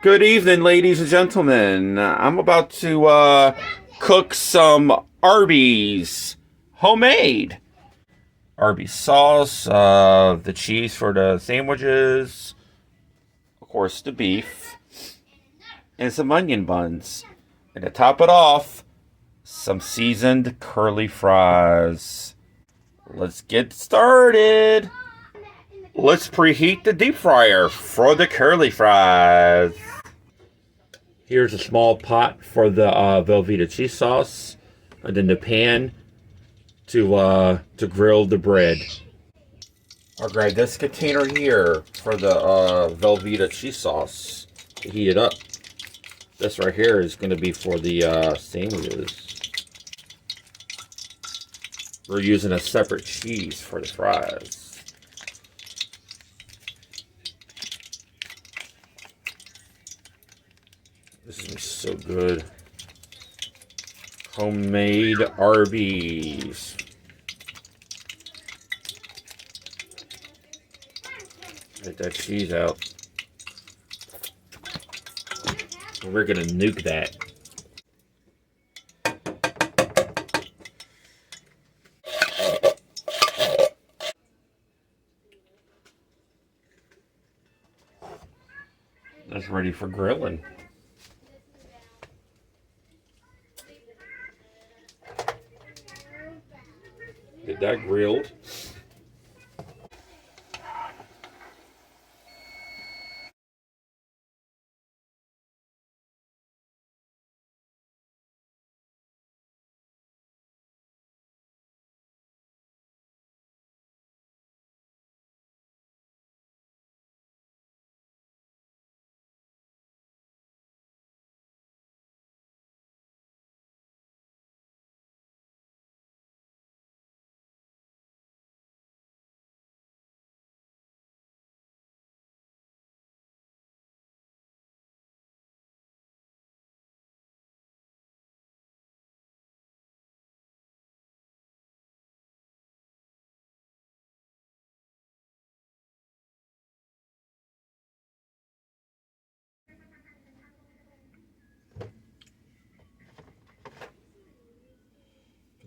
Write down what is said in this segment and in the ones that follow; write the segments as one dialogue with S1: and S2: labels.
S1: Good evening, ladies and gentlemen. I'm about to cook some Arby's homemade Arby's sauce, the cheese for the sandwiches, of course the beef, and some onion buns. And to top it off, some seasoned curly fries. Let's get started. Let's preheat the deep fryer for the curly fries. Here's a small pot for the Velveeta cheese sauce, and then the pan to grill the bread. I'll grab this container here for the Velveeta cheese sauce to heat it up. This right here is going to be for the sandwiches. We're using a separate cheese for the fries. This is so good. Homemade Arby's. Get that cheese out. We're gonna nuke that. That's ready for grilling. Get that grilled.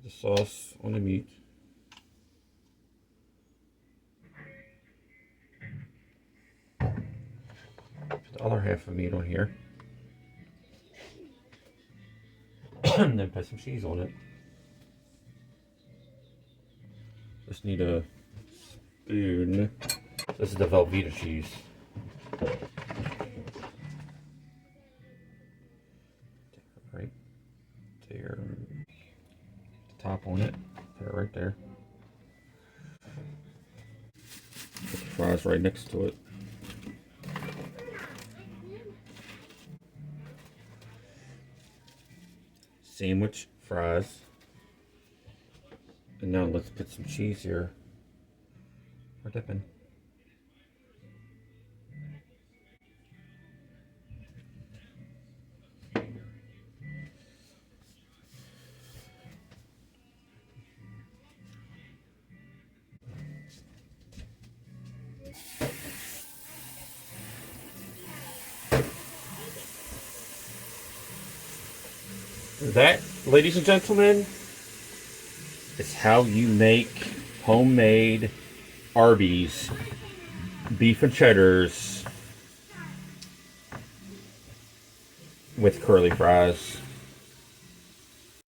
S1: Put the sauce on the meat. Put the other half of meat on here. And then put some cheese on it. Just need a spoon. This is the Velveeta cheese. Right there. The top on it. Put it right there. Put the fries right next to it. Sandwich fries. And now let's put some cheese here for dipping. That, ladies and gentlemen, is how you make homemade Arby's beef and cheddars with curly fries.